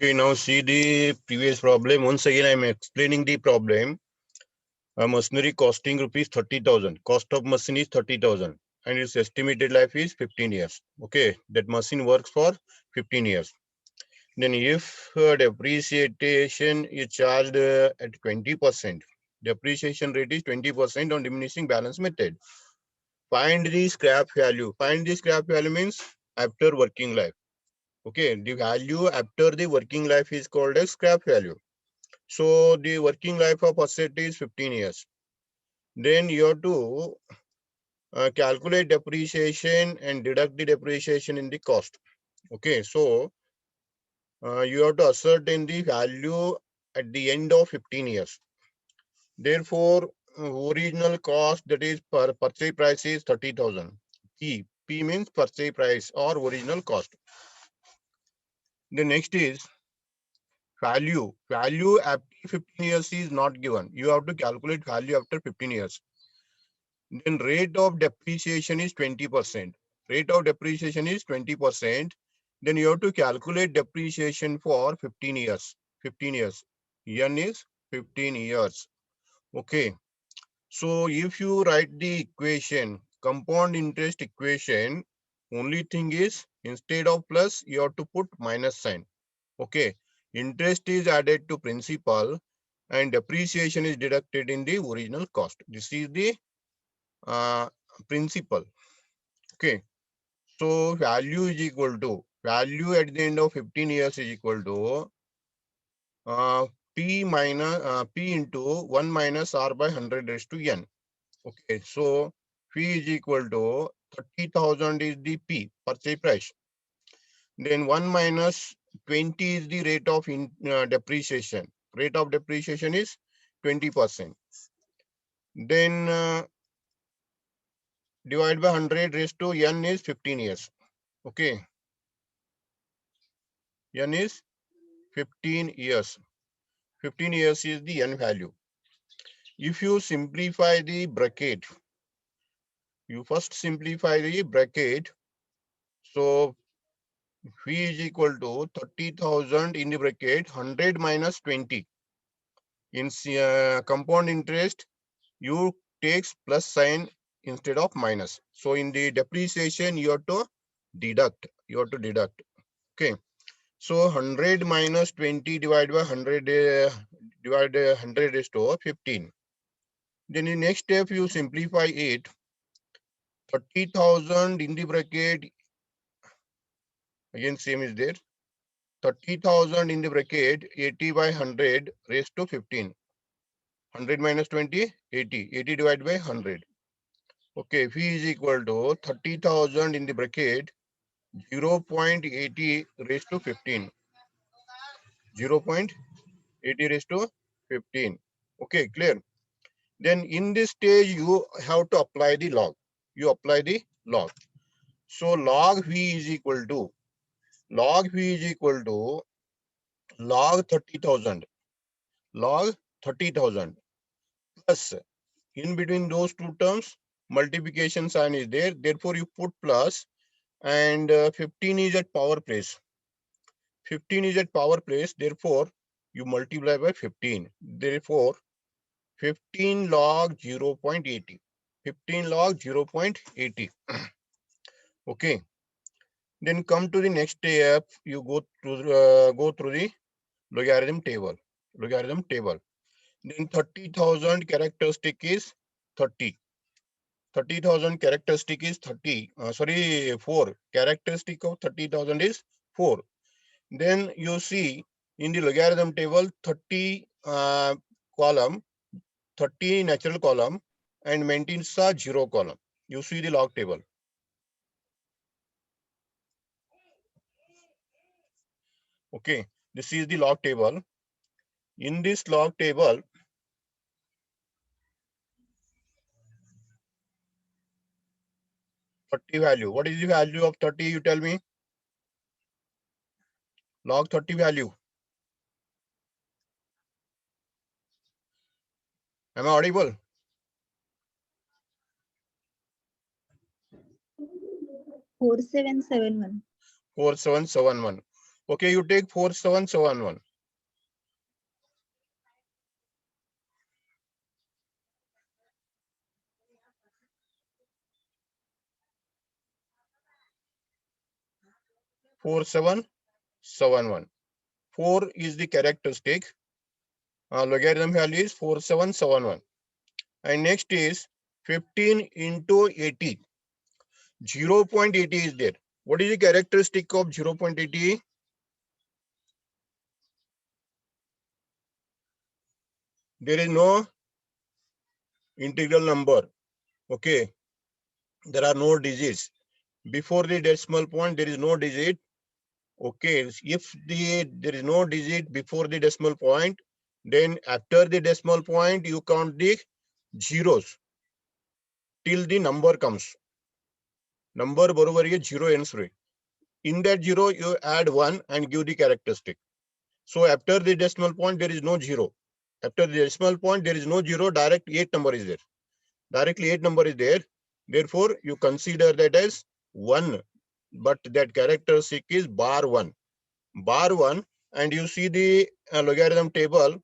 Okay, now see the previous problem. Once again, I am explaining the problem. A machinery costing rupees 30,000. Cost of machine is 30,000 and its estimated life is 15 years. Okay, that machine works for 15 years. Then if depreciation is charged at 20%, depreciation rate is 20% on diminishing balance method. Find the scrap value. Find the scrap value means after working life. Okay, the value after the working life is called as scrap value. So the working life of asset is 15 years. Then you have to calculate depreciation and deduct the depreciation in the cost. Okay, so you have to ascertain the value at the end of 15 years. Therefore, original cost, that is purchase price, is 30,000. P means purchase price or original cost. The next is value. Value after 15 years is not given. You have to calculate value after 15 years. Then rate of depreciation is 20%. Rate of depreciation is 20%. Then you have to calculate depreciation for 15 years. 15 years. N is 15 years. Okay. So if you write the equation, compound interest equation, only thing is instead of plus, you have to put minus sign. Okay. Interest is added to principal and depreciation is deducted in the original cost. This is the principal. Okay. So value is equal to, value at the end of 15 years is equal to P into 1 minus R by 100 raised to N. Okay. So P is equal to 30,000 is the P, purchase price. Then 1 minus 20 is the rate of depreciation. Rate of depreciation is 20%. Then divide by 100 raised to N is 15 years. Okay. N is 15 years. 15 years is the N value. If you simplify the bracket, you first simplify the bracket. So V is equal to 30,000 in the bracket, 100 minus 20. In compound interest, you takes plus sign instead of minus. So in the depreciation, you have to deduct. You have to deduct. Okay. So 100 minus 20 divided by 100 100 is to 15. Then in next step, you simplify it. 30,000 in the bracket, again same is there. 30,000 in the bracket, 80 by 100 raised to 15. 100 minus 20, 80. 80 divided by 100. Okay, V is equal to 30,000 in the bracket, 0.80 raised to 15. 0.80 raised to 15. Okay, clear. Then in this stage, you have to apply the log. You apply the log. So log V is equal to, log V is equal to log 30,000. Log 30,000 plus, in between those two terms, multiplication sign is there. Therefore, you put plus, and 15 is at power place. 15 is at power place. Therefore, you multiply by 15. Therefore, 15 log 0.80. 15 log 0.80. Okay. Then come to the next step. You go through the logarithm table. Logarithm table. Then 30,000 characteristic is 30. 30,000 characteristic is 30. 4. Characteristic of 30,000 is 4. Then you see in the logarithm table 30 column, 30 natural column, and maintains a 0 column. You see the log table. Okay, this is the log table. In this log table, value. What is the value of 30? You tell me. Log 30 value. Am I audible? 4771. 4771. Okay, you take 4771. Four seven seven one. 4 is the characteristic. Logarithm value is 4771. And next is 15 into 80. 0.80 is there. What is the characteristic of 0.80? There is no integral number. Okay. There are no digits. Before the decimal point, there is no digit. Okay. If there is no digit before the decimal point, then after the decimal point, you count the zeros till the number comes. Number बरोबर ये 0 ends रहे. In that 0, you add 1 and give the characteristic. So after the decimal point, there is no 0. After the decimal point, there is no 0. Direct 8 number is there. Directly 8 number is there. Therefore, you consider that as 1. But that characteristic is bar 1. Bar 1. And you see the logarithm table,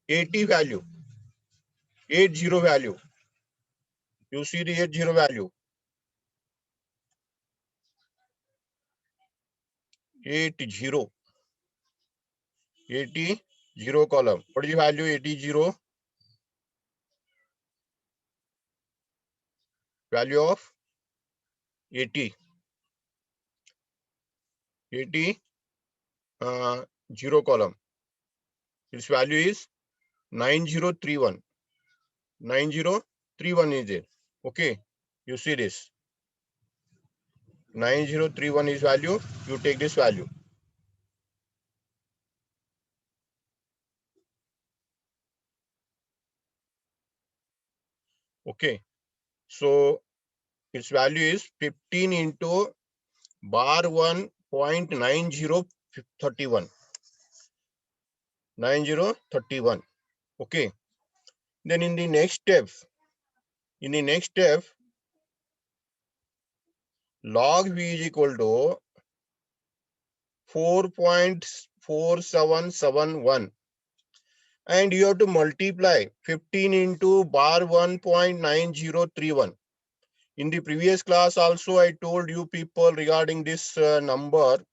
80 value, 80 value. You see the 80 value. 80. 80 column. What is the value 80? Value of 80. 80 0 column. Its value is 9031. 9031 is there. Okay. You see this. 9031 is value. You take this value. Okay. So its value is 15 into bar 1.9031. 9031. Okay. Then in the next step, log v is equal to 4.4771. And you have to multiply 15 into bar 1.9031. In the previous class also, I told you people regarding this number.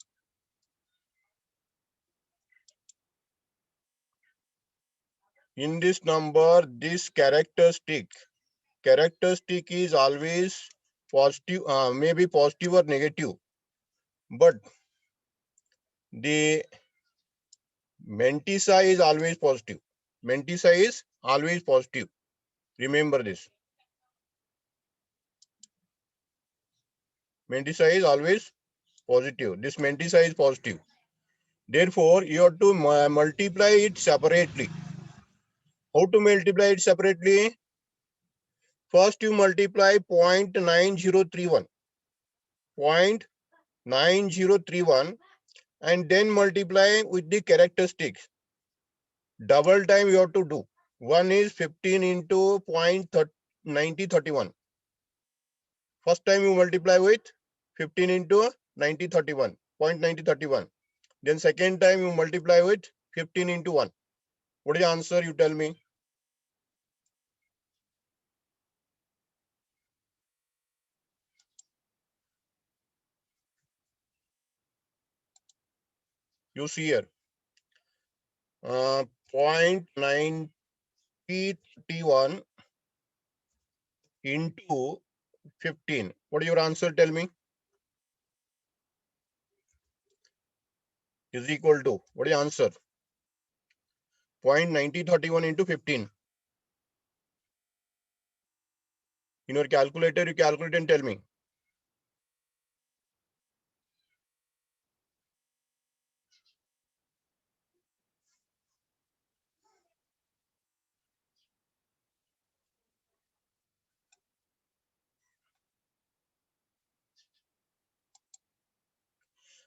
In this number, this characteristic is always positive, maybe positive or negative. But the Mantissa is always positive. Mantissa is always positive. Remember this. Mantissa is always positive. This Mantissa is positive. Therefore, you have to multiply it separately. How to multiply it separately? First, you multiply 0.9031. 0.9031 and then multiply with the characteristics. Double time you have to do. One is 15 into 0.9031. First time you multiply with 15 into 9031, 0.9031. Then second time you multiply with 15 into 1. What is the answer? You tell me. You see here. 0.9031 into 15. What is your answer? Tell me. Is equal to. What is the answer? 0.9031 into 15. In your calculator, you calculate and tell me.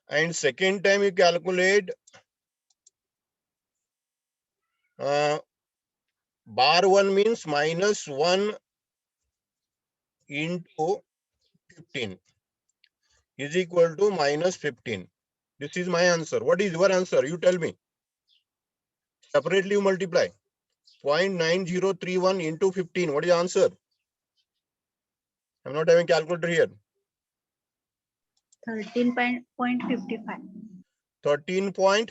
And second time you calculate bar 1 means minus 1 into 15 is equal to minus 15. This is my answer. What is your answer? You tell me. Separately you multiply. 0.9031 into 15. What is the answer? I'm not having calculator here. 13.55. 13.55.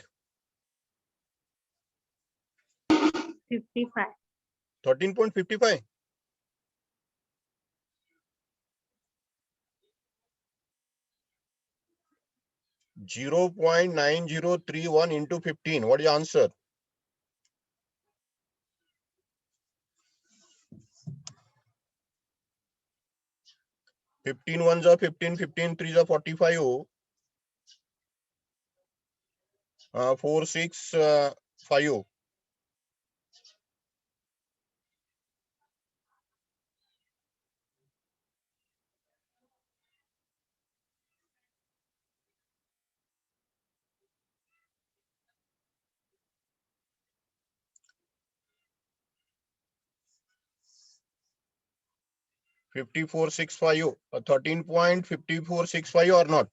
55. 13.55. Zero 0.9031 into 15. What is the answer? 15 ones are 15, 15 threes are 45. 4, 6, 5. 5465. 13.5465 or not?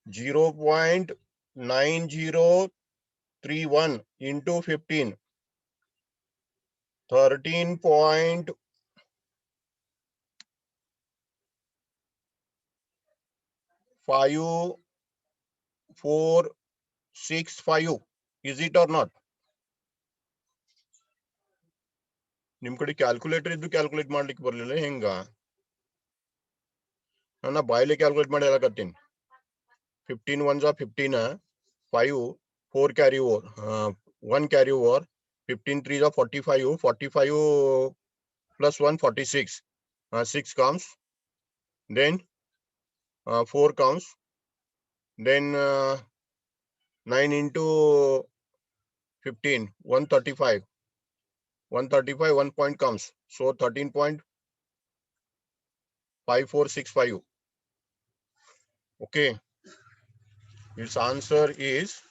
Zero 0.9031 into 15. 13.5465. Is it or not? ನಿಮ್ ಕಡೆ calculator ಇದ್ದು calculate ಮಾಡ್ಲಿಕ್ಕೆ ಬರ್ಲಿಲ್ಲ ಹೆಂಗ? ನನ್ನ ಬಾಯಲ್ಲಿ calculate ಮಾಡಿ ಹೇಳಕತ್ತೀನಿ. 15 ones are 15, 5, 4 carry over, 1 carry over, 15 threes are 45, 45 plus 1, 46, 6 comes, then 4 comes, then 9 into 15, 135, 135, 1 point comes, so 13.5465. Okay, its answer is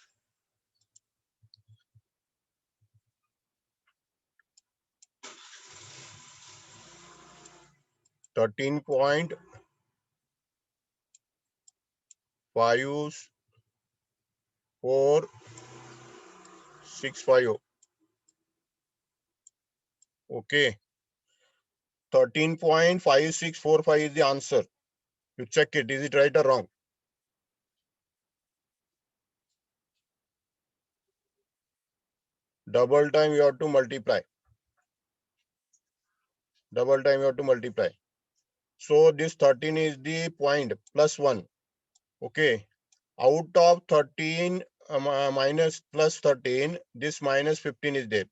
13.5465. Okay, 13.5645 is the answer. You check it. Is it right or wrong? Double time you have to multiply. Double time you have to multiply. So this 13 is the point plus 1. Okay. Out of 13 minus plus 13, this minus 15 is there.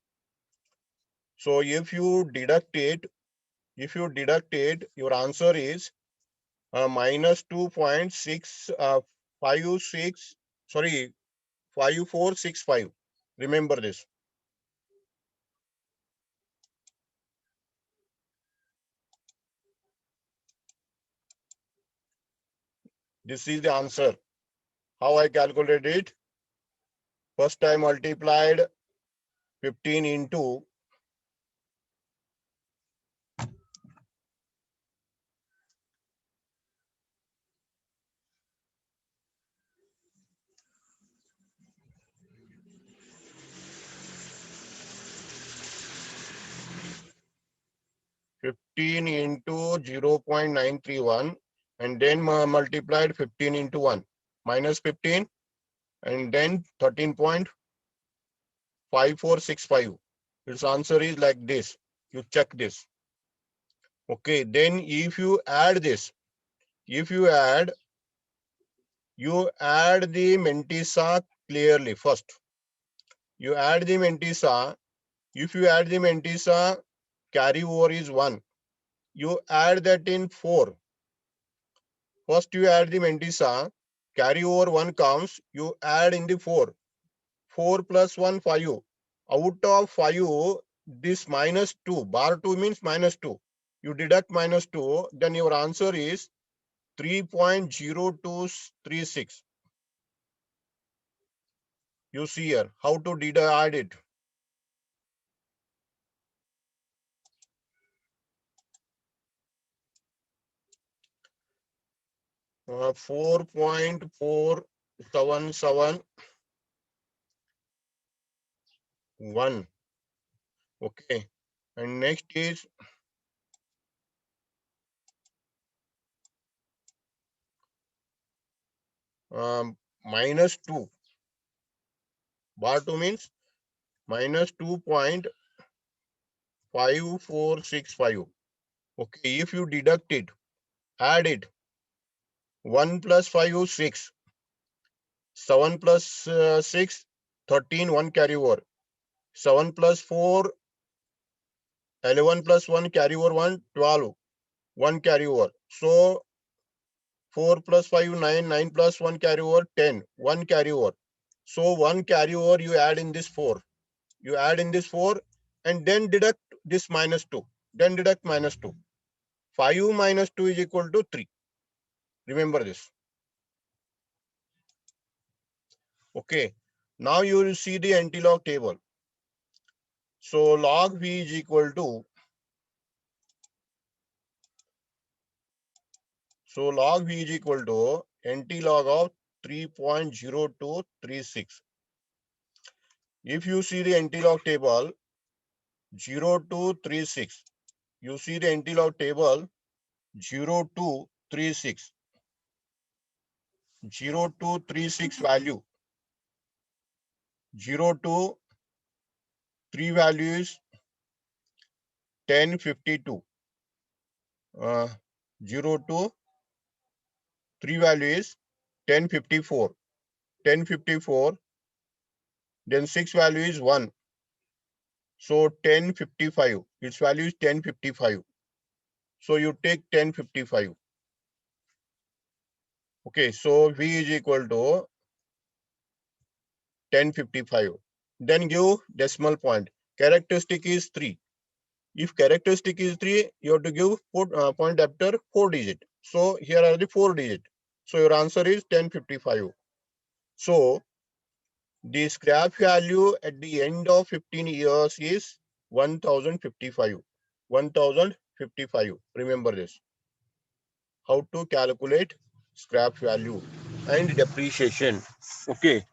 So if you deduct it, your answer is minus 2.656, sorry, 5465. Remember this. This is the answer. How I calculated it? First I multiplied 15 into 15 into 0.931 and then multiplied 15 into 1 minus 15 and then 13.5465. Its answer is like this. You check this. Okay, then if you add this, you add the Mentisa clearly first. You add the Mentisa. If you add the Mentisa, carry over is 1. You add that in 4. First you add the Mentisa, carry over 1 comes, you add in the 4. 4 plus 1, 5. Out of 5, this minus 2, bar 2 means minus 2. You deduct minus 2, then your answer is 3.0236. You see here, how to deduct it. 4.4771. Okay. And next is -2. Bar 2 means -2.5465. Okay, if you deduct it, add it, 1 plus 5 is 6, 7 plus 6, 13, 1 carry over, 7 plus 4, 11 plus 1 carry over 1, 12, 1 carry over. So 4 plus 5, 9, 9 plus 1 carry over, 10, 1 carry over. So 1 carry over you add in this 4. You add in this 4 and then deduct this -2. Then deduct -2. 5 minus 2 is equal to 3. Remember this. Okay. Now you will see the anti-log table. So log V is equal to, anti-log of 3.0236. If you see the anti-log table 0236, you see the anti-log table 0236. 0236 value. 023 value is 1052. 023 value is 1054. 1054. Then 6 value is 1. So 1055. Its value is 1055. So you take 1055. Okay, so V is equal to 1055. Then give decimal point. Characteristic is 3. If characteristic is 3, you have to give point after 4 digit. So here are the 4 digit. So your answer is 1055. So the scrap value at the end of 15 years is 1055. 1055. Remember this. How to calculate scrap value and depreciation. Okay.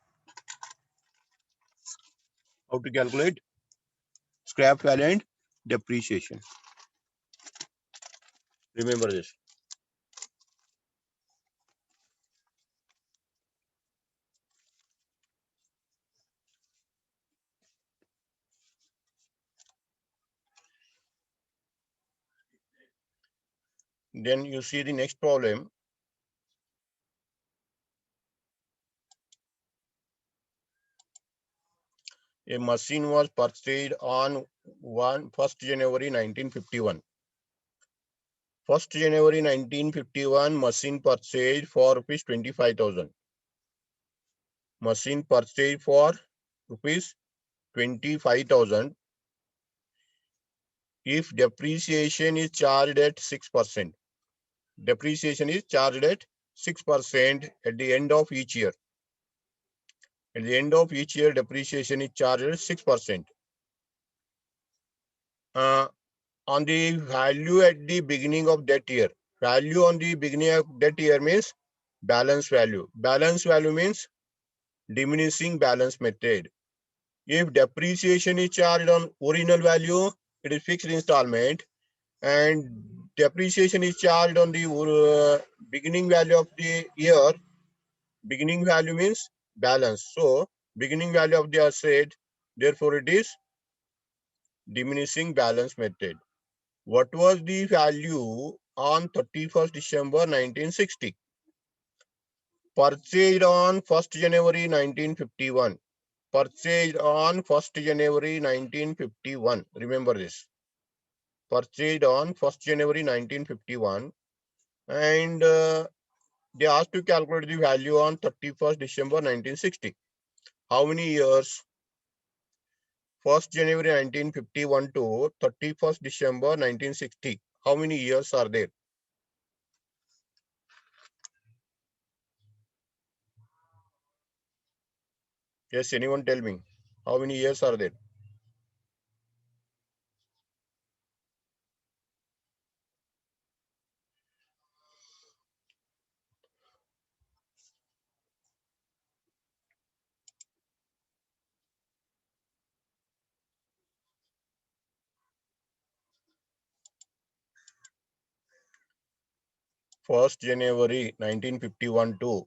How to calculate scrap value and depreciation. Remember this. Then you see the next problem. A machine was purchased on 1st January 1951. 1st January 1951, machine purchased for rupees 25,000. Machine purchased for rupees 25,000. If depreciation is charged at 6%, depreciation is charged at 6% at the end of each year. At the end of each year, depreciation is charged at 6%. On the value at the beginning of that year. Value on the beginning of that year means balance value. Balance value means diminishing balance method. If depreciation is charged on original value, it is fixed installment, and depreciation is charged on the beginning value of the year. Beginning value means balance. So beginning value of the asset, therefore it is diminishing balance method. What was the value on 31st December 1960? Purchased on 1st January 1951. Purchased on 1st January 1951. Remember this. Purchased on 1st January 1951. And they asked to calculate the value on 31st December 1960. How many years? 1st January 1951 to 31st December 1960. How many years are there? Yes, anyone tell me. How many years are there? 1st January 1951 to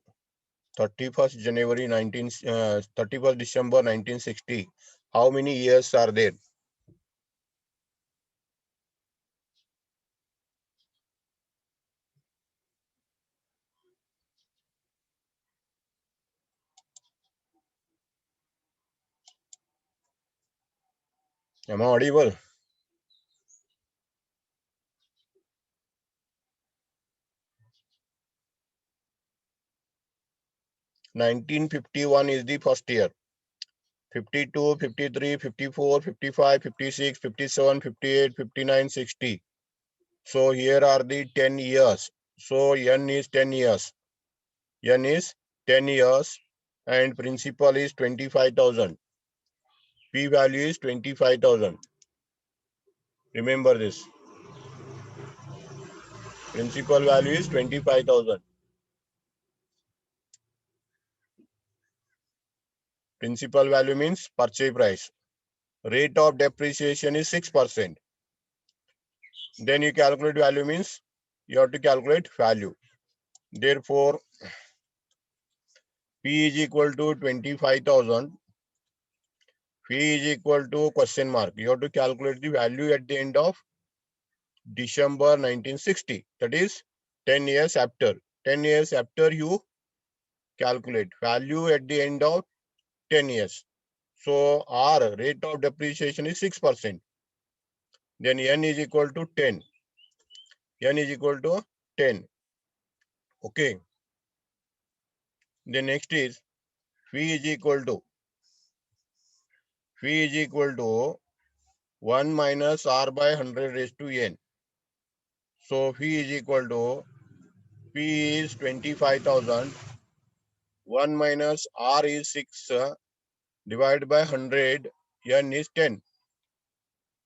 31st January 31st December 1960. How many years are there? Am I audible? (1951) is the first year. 52, 53, 54, 55, 56, 57, 58, 59, 60. So here are the 10 years. So N is 10 years. N is 10 years and principal is 25,000. P value is 25,000. Remember this. Principal value is 25,000. Principal value means purchase price. Rate of depreciation is 6%. Then you calculate value means you have to calculate value. Therefore, P is equal to 25,000. P is equal to question mark. You have to calculate the value at the end of December 1960. That is 10 years after. 10 years after you calculate value at the end of 10 years. So R rate of depreciation is 6%. Then N is equal to 10. N is equal to 10. Okay. The next is Phi is equal to 1 minus R by 100 raised to N. So Phi is equal to P is 25,000. 1 minus R is 6 divided by 100. N is 10.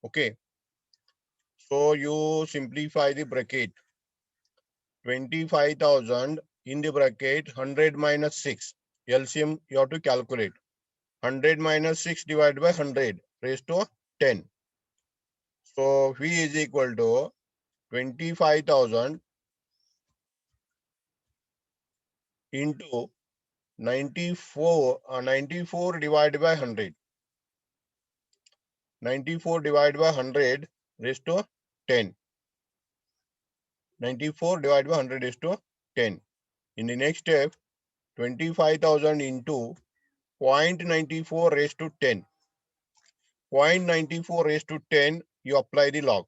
Okay. So you simplify the bracket. 25,000 in the bracket 100 minus 6. LCM you have to calculate. 100 minus 6 divided by 100 raised to 10. So V is equal to 25,000 into 94 divided by 100. 94 divided by 100 raised to 10. 94 divided by 100 raised to 10. In the next step, 25,000 into 0.94 raised to 10. 0.94 raised to 10, you apply the log.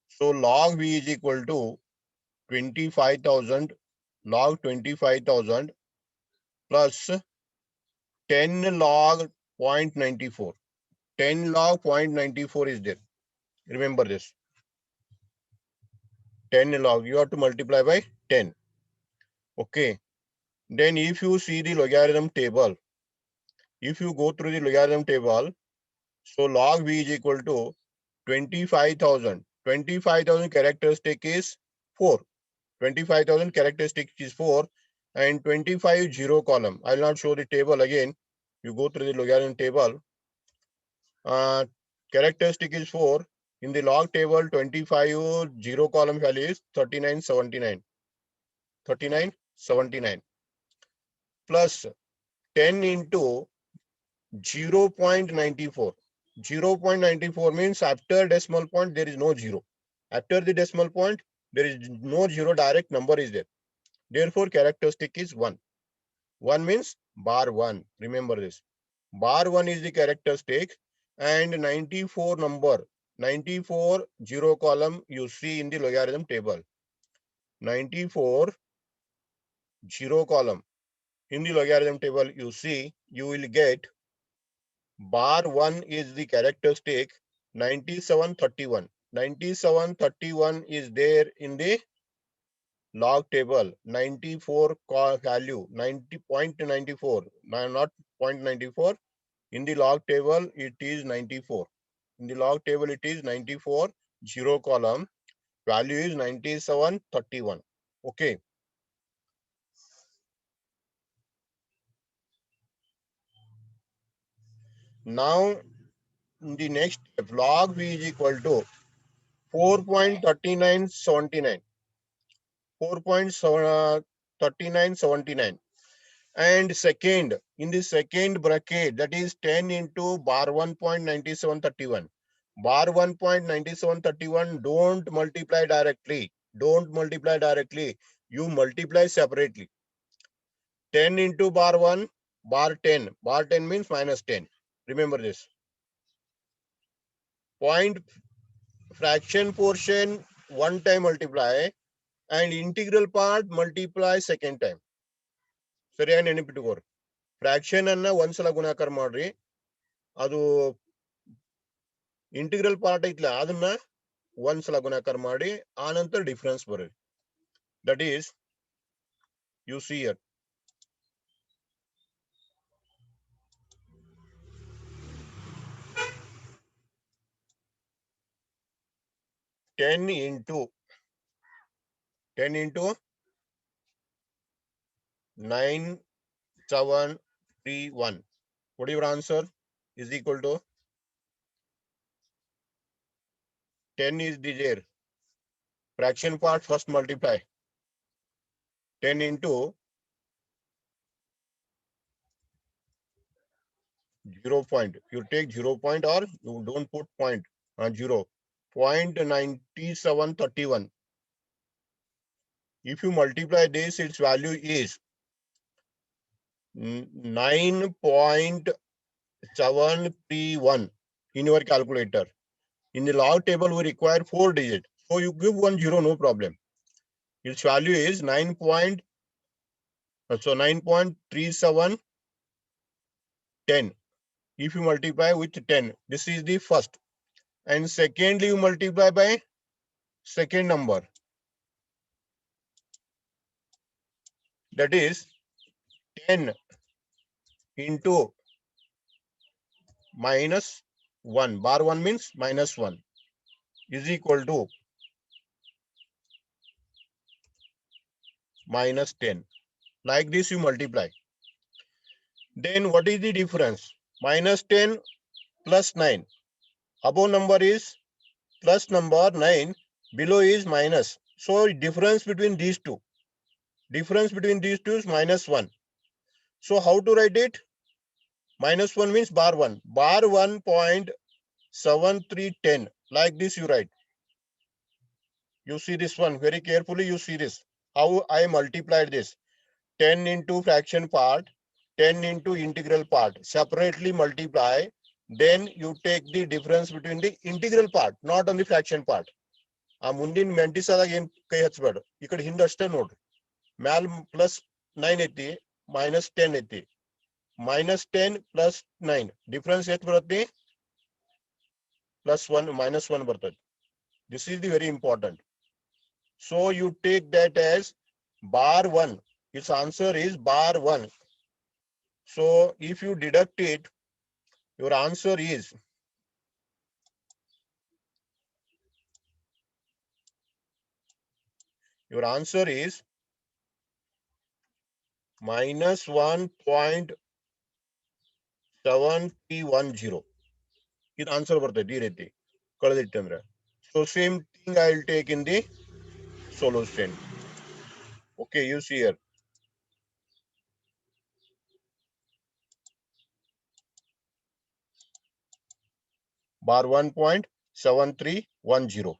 So log V is equal to 25,000 log 25,000 plus 10 log 0.94. 10 log 0.94 is there. Remember this. 10 log, you have to multiply by 10. Okay. Then if you see the logarithm table, if you go through the logarithm table, so log V is equal to 25,000. 25,000 characteristic is 4. 25,000 characteristic is 4 and 25 zero column. I will not show the table again. You go through the logarithm table. Characteristic is 4. In the log table, 25 zero column value is 3979. 3979 plus 10 into 0.94. 0.94 means after decimal point, there is no zero. After the decimal point, there is no zero, direct number is there. Therefore, characteristic is 1. 1 means bar 1. Remember this. Bar 1 is the characteristic and 94 number, 94 zero column you see in the logarithm table. 94 zero column in the logarithm table you see, you will get bar 1 is the characteristic 9731. 9731 is there in the log table. 94 value 90.94, not 0.94. In the log table it is 94. In the log table it is 94 zero column, value is 9731. Okay. Now in the next step, log V is equal to 4.3979. 4.3979. And second, in the second bracket, that is 10 into bar 1.9731. Bar 1.9731, don't multiply directly. Don't multiply directly. You multiply separately. 10 into bar 1, bar 10. Bar 10 means minus 10. Remember this. Point fraction portion one time multiply and integral part multiply second time. ಸರಿಯಾಗಿ ನೆನಪಿಟ್ಟುಕೋರಿ. Fraction ಅನ್ನ ಒಂದ್ಸಲ ಗುಣಾಕಾರ ಮಾಡ್ರಿ, ಅದು integral part ಐತ್ಲ ಅದನ್ನ ಒಂದ್ಸಲ ಗುಣಾಕಾರ ಮಾಡಿ ಆ ನಂತರ ಡಿಫರೆನ್ಸ್ ಬರ್ರಿ. That is U see here 10 into 9731. What is your answer? Is equal to 10 is there. Fraction part first multiply. 10 into 0 point. You take 0 point or you don't put point. 0. 0.9731. If you multiply this, its value is 9.731 in your calculator. In the log table, we require 4 digits. So you give 1 0, no problem. Its value is 9.3710. If you multiply with 10, this is the first. And secondly, you multiply by second number. That is 10 into minus 1. Bar 1 means minus 1 is equal to minus 10. Like this you multiply. Then what is the difference? Minus 10 plus 9. Above number is plus number 9. Below is minus. So difference between these two. Difference between these two is minus 1. So how to write it? Minus 1 means bar 1. Bar 1.7310. Like this you write. You see this one very carefully. You see this. How I multiplied this. 10 into fraction part, 10 into integral part. Separately multiply. Then you take the difference between the integral part, not on the fraction part. ಆ ಮುಂದಿನ ಮೆಂಟಿಸ್ ಆದಾಗ ಏನ್ ಕೈ ಹಚ್ಚಬೇಡ. ಈ ಕಡೆ ಹಿಂದಷ್ಟೇ ನೋಡ್ರಿ. ಮ್ಯಾಲ್ ಪ್ಲಸ್ 9 ಐತಿ, ಮೈನಸ್ 10 ಐತಿ. minus 10 plus 9. Difference ಎಷ್ಟು ಬರುತ್ತೆ? plus 1 minus 1 ಬರ್ತದೆ. This is the very important. So you take that as bar 1. Its answer is bar 1. So if you deduct it, your answer is minus 1.7310. ಇದು answer ಬರ್ತೈತಿ ಈ ರೀತಿ ಕಳೆದಿಟ್ಟಂದ್ರೆ. So same thing I will take in the solution. Okay, you see here. Bar 1.7310.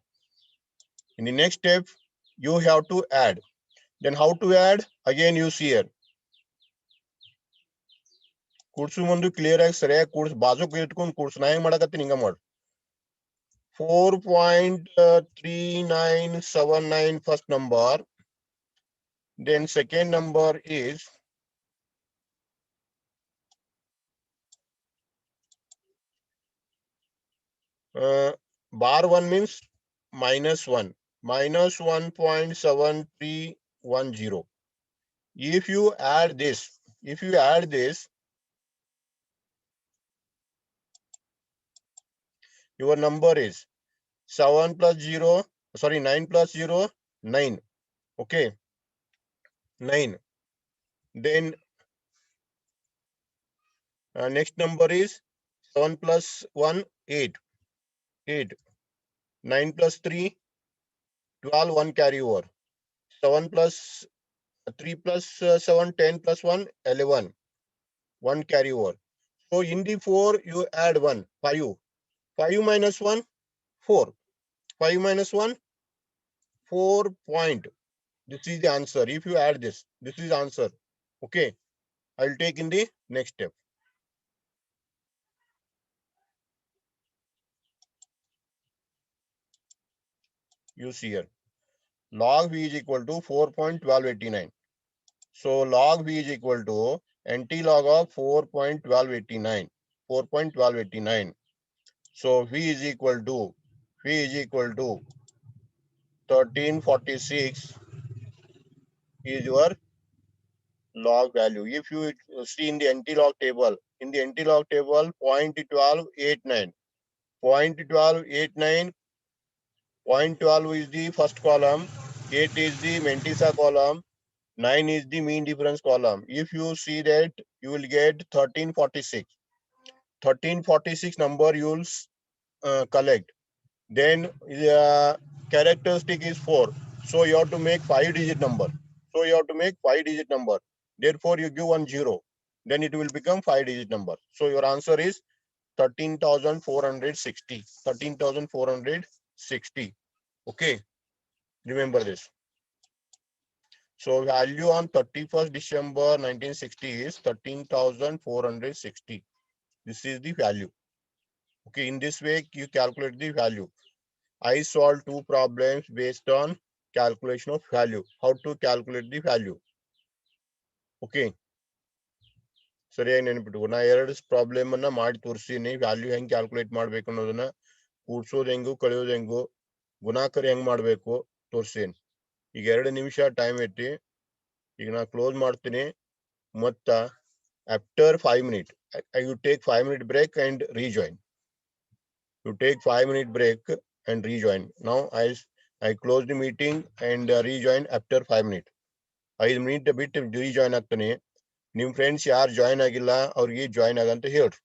In the next step, you have to add. Then how to add? Again, you see here. ಕೂಡ್ಸು ಮುಂದೆ clear ಆಗಿ ಸರಿಯಾಗಿ ಕೂಡ್ಸ್ ಬಾಜು ಇಟ್ಕೊಂಡು ಕೂಡ್ಸು. ನಾ ಹೆಂಗ್ ಮಾಡಕತ್ತೀನಿ ಹಿಂಗ ಮಾಡು. 4.3979 first number. Then second number is bar 1 means minus 1. Minus 1.7310. If you add this, your number is 9 plus 0, 9. Okay, 9. Then next number is 7 plus 1, 8. 9 plus 3, 12, 1 carry over. 7 plus 3 plus 7, 10 plus 1, 11. 1 carry over. So in the 4, you add 1, 5. 5 minus 1, 4. 5 minus 1, 4 point. This is the answer. If you add this is answer. Okay. I'll take in the next step. You see here. Log V is equal to 4.1289. So log V is equal to NT log of 4.1289. 4.1289. So V is equal to 1346 is your log value. If you see in the NT log table, 0.1289. 0.1289. 0.12 is the first column, 8 is the Mentisa column, 9 is the mean difference column. If you see that, you will get 1346. 1346 number you will collect. Then characteristic is 4. So you have to make 5-digit number. Therefore, you give 1 0. Then it will become 5-digit number. So your answer is 13,460. 13,460. Okay. Remember this. So value on 31st December 1960 is 13,460. This is the value. Okay, in this way you calculate the value. I solved 2 problems based on calculation of value. How to calculate the value? Okay. ಸರಿಯಾಗಿ ನೆನಪಿಟ್ಟು ನಾ 2 problem ಅನ್ನ ಮಾಡಿ ತೋರಿಸ್ತೀನಿ. Value ಹೆಂಗ್ calculate ಮಾಡ್ಬೇಕು ಅನ್ನೋದನ್ನ, ಕೂಡ್ಸೋದು ಹೆಂಗು ಕಳೆಯೋದು ಹೆಂಗು ಗುಣಾಕಾರ ಹೆಂಗ್ ಮಾಡ್ಬೇಕು ತೋರಿಸ್ತೀನಿ. ಈಗ 2 ನಿಮಿಷ ಟೈಮ್ ಐತಿ. ಈಗ ನಾ ಕ್ಲೋಸ್ ಮಾಡ್ತೀನಿ. ಮತ್ತ after 5 minutes, you take 5 minute break and rejoin. You take 5 minute break and rejoin. Now I close the meeting and rejoin after 5 minutes. 5 minutes ಬಿಟ್ಟು rejoin ಆಗ್ತಾನೆ. ನಿಮ್ ಫ್ರೆಂಡ್ಸ್ ಯಾರು ಜಾಯ್ನ್ ಆಗಿಲ್ಲ ಅವ್ರಿಗೆ ಜಾಯ್ನ್ ಆಗಂತ ಹೇಳ್ರಿ.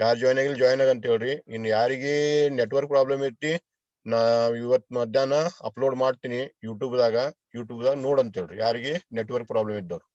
ಯಾರು ಜಾಯ್ನ್ ಆಗಿಲ್ಲ ಜಾಯ್ನ್ ಆಗಂತ ಹೇಳ್ರಿ. ಇನ್ನು ಯಾರಿಗೆ ನೆಟ್ವರ್ಕ್ ಪ್ರಾಬ್ಲಮ್ ಐತಿ, ನಾ ಇವತ್ತು ಮಧ್ಯಾಹ್ನ ಅಪ್ಲೋಡ್ ಮಾಡ್ತೀನಿ ಯೂಟ್ಯೂಬ್ದಾಗ ನೋಡಂತ ಹೇಳ್ರಿ. ಯಾರಿಗೆ ನೆಟ್ವರ್ಕ್ ಪ್ರಾಬ್ಲಮ್ ಇದ್ದವ್ರು.